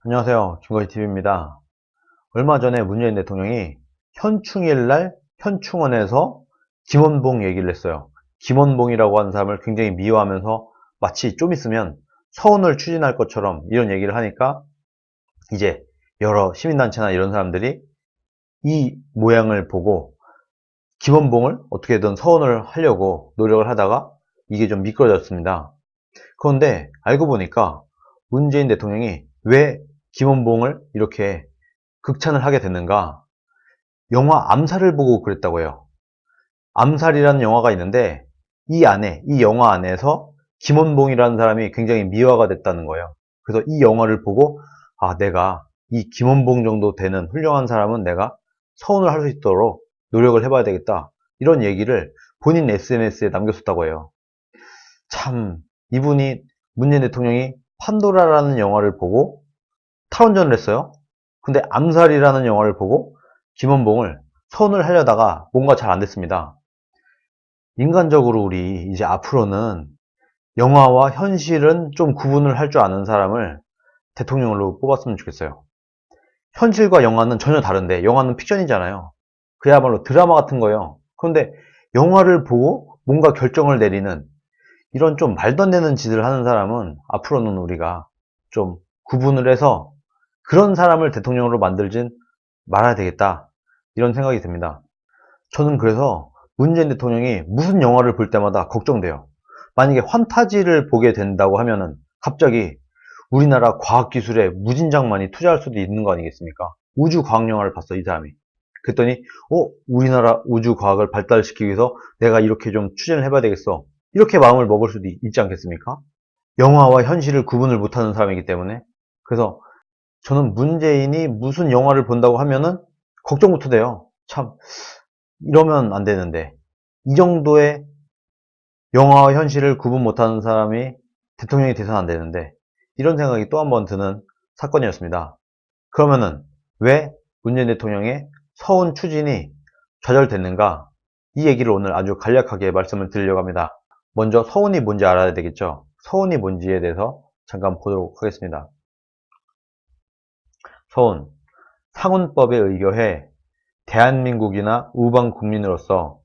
안녕하세요. 김거희TV입니다. 얼마 전에 문재인 대통령이 현충일날 현충원에서 김원봉 얘기를 했어요. 김원봉이라고 하는 사람을 굉장히 미워하면서 마치 좀 있으면 서운을 추진할 것처럼 이런 얘기를 하니까 이제 여러 시민단체나 이런 사람들이 이 모양을 보고 김원봉을 어떻게든 서운을 하려고 노력을 하다가 이게 좀 미끄러졌습니다. 그런데 알고 보니까 문재인 대통령이 왜 김원봉을 이렇게 극찬을 하게 됐는가? 영화 암살을 보고 그랬다고 해요. 암살이라는 영화가 있는데 이 영화 안에서 김원봉이라는 사람이 굉장히 미화가 됐다는 거예요. 그래서 이 영화를 보고 내가 이 김원봉 정도 되는 훌륭한 사람은 내가 서운을 할 수 있도록 노력을 해봐야 되겠다. 이런 얘기를 본인 SNS에 남겼었다고 해요. 참 이분이 문재인 대통령이 판도라라는 영화를 보고 탈원전을 했어요. 근데 암살이라는 영화를 보고 김원봉을 서운을 하려다가 뭔가 잘 안 됐습니다. 인간적으로 우리 이제 앞으로는 영화와 현실은 좀 구분을 할 줄 아는 사람을 대통령으로 뽑았으면 좋겠어요. 현실과 영화는 전혀 다른데 영화는 픽션이잖아요. 그야말로 드라마 같은 거예요. 그런데 영화를 보고 뭔가 결정을 내리는 이런 좀 말도 안 되는 짓을 하는 사람은 앞으로는 우리가 좀 구분을 해서 그런 사람을 대통령으로 만들진 말아야 되겠다. 이런 생각이 듭니다. 저는 그래서 문재인 대통령이 무슨 영화를 볼 때마다 걱정돼요. 만약에 환타지를 보게 된다고 하면은 갑자기 우리나라 과학기술에 무진장 많이 투자할 수도 있는 거 아니겠습니까? 우주과학 영화를 봤어, 이 사람이. 그랬더니, 우리나라 우주과학을 발달시키기 위해서 내가 이렇게 좀 추진을 해봐야 되겠어. 이렇게 마음을 먹을 수도 있지 않겠습니까? 영화와 현실을 구분을 못하는 사람이기 때문에. 그래서 저는 문재인이 무슨 영화를 본다고 하면은 걱정부터 돼요. 참, 이러면 안 되는데. 이 정도의 영화와 현실을 구분 못하는 사람이 대통령이 돼서는 안 되는데. 이런 생각이 또 한 번 드는 사건이었습니다. 그러면은 왜 문재인 대통령의 서운 추진이 좌절됐는가? 이 얘기를 오늘 아주 간략하게 말씀을 드리려고 합니다. 먼저 서운이 뭔지 알아야 되겠죠? 서운이 뭔지에 대해서 잠깐 보도록 하겠습니다. 서운, 상훈법에 의거해 대한민국이나 우방 국민으로서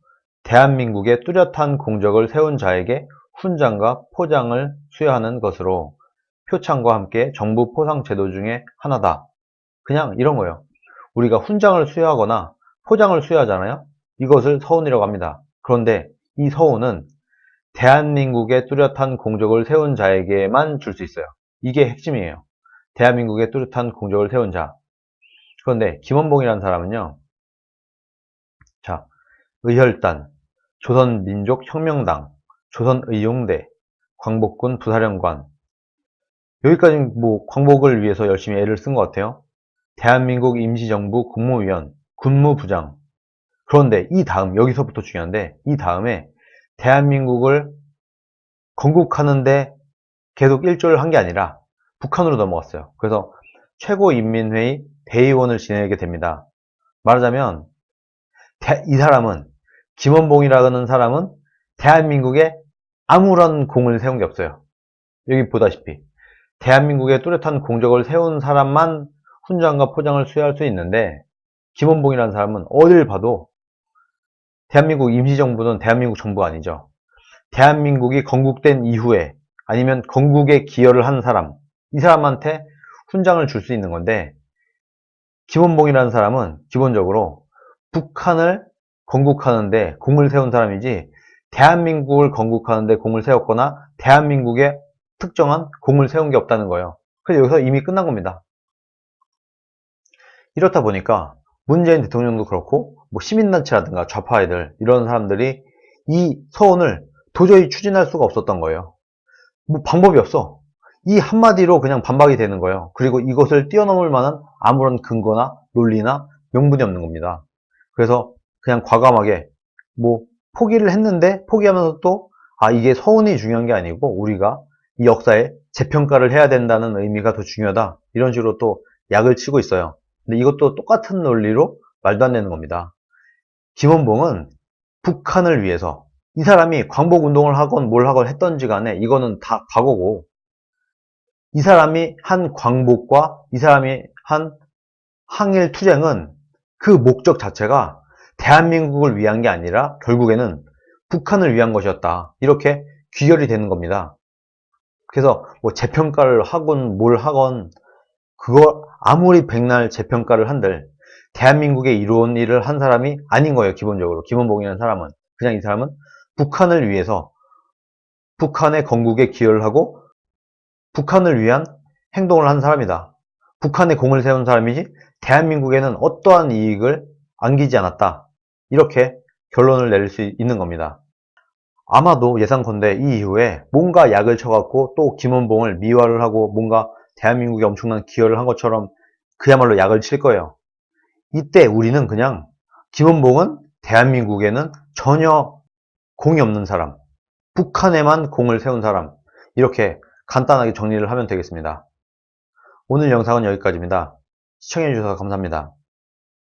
대한민국의 뚜렷한 공적을 세운 자에게 훈장과 포장을 수여하는 것으로 표창과 함께 정부 포상 제도 중에 하나다. 그냥 이런 거예요. 우리가 훈장을 수여하거나 포장을 수여하잖아요. 이것을 서운이라고 합니다. 그런데 이 서운은 대한민국의 뚜렷한 공적을 세운 자에게만 줄 수 있어요. 이게 핵심이에요. 대한민국의 뚜렷한 공적을 세운 자. 그런데 김원봉이라는 사람은요. 자, 의혈단, 조선민족혁명당, 조선의용대, 광복군 부사령관. 여기까지 뭐 광복을 위해서 열심히 애를 쓴 것 같아요. 대한민국 임시정부 국무위원, 군무부장. 그런데 이 다음, 여기서부터 중요한데, 이 다음에 대한민국을 건국하는데 계속 일조를 한 게 아니라 북한으로 넘어갔어요. 그래서 최고인민회의 대의원을 지내게 됩니다. 말하자면 이 사람은, 김원봉이라는 사람은 대한민국에 아무런 공을 세운 게 없어요. 여기 보다시피 대한민국의 뚜렷한 공적을 세운 사람만 훈장과 포장을 수여할 수 있는데, 김원봉이라는 사람은 어딜 봐도 대한민국 임시정부는 대한민국 정부가 아니죠. 대한민국이 건국된 이후에 아니면 건국에 기여를 한 사람, 이 사람한테 훈장을 줄 수 있는 건데, 김원봉이라는 사람은 기본적으로 북한을 건국하는데 공을 세운 사람이지 대한민국을 건국하는데 공을 세웠거나 대한민국에 특정한 공을 세운 게 없다는 거예요. 그래서 여기서 이미 끝난 겁니다. 이렇다 보니까 문재인 대통령도 그렇고 뭐 시민단체라든가 좌파 애들 이런 사람들이 이 서운을 도저히 추진할 수가 없었던 거예요. 뭐 방법이 없어. 이 한마디로 그냥 반박이 되는 거예요. 그리고 이것을 뛰어넘을 만한 아무런 근거나 논리나 명분이 없는 겁니다. 그래서 그냥 과감하게 뭐 포기를 했는데, 포기하면서 또 이게 서운이 중요한 게 아니고 우리가 이 역사에 재평가를 해야 된다는 의미가 더 중요하다, 이런 식으로 또 약을 치고 있어요. 근데 이것도 똑같은 논리로 말도 안 되는 겁니다. 김원봉은 북한을 위해서, 이 사람이 광복운동을 하건 뭘 하건 했던지 간에 이거는 다 과거고, 이 사람이 한 광복과 이 사람이 한 항일 투쟁은 그 목적 자체가 대한민국을 위한 게 아니라 결국에는 북한을 위한 것이었다. 이렇게 귀결이 되는 겁니다. 그래서 뭐 재평가를 하건 뭘 하건 그거 아무리 백날 재평가를 한들 대한민국에 이로운 일을 한 사람이 아닌 거예요. 기본적으로 김원봉이라는 사람은 그냥 이 사람은 북한을 위해서 북한의 건국에 기여를 하고 북한을 위한 행동을 한 사람이다. 북한에 공을 세운 사람이지 대한민국에는 어떠한 이익을 안기지 않았다. 이렇게 결론을 내릴 수 있는 겁니다. 아마도 예상컨대 이 이후에 뭔가 약을 쳐갖고 또 김원봉을 미화를 하고 뭔가 대한민국에 엄청난 기여를 한 것처럼 그야말로 약을 칠 거예요. 이때 우리는 그냥 김원봉은 대한민국에는 전혀 공이 없는 사람, 북한에만 공을 세운 사람, 이렇게 간단하게 정리를 하면 되겠습니다. 오늘 영상은 여기까지입니다. 시청해주셔서 감사합니다.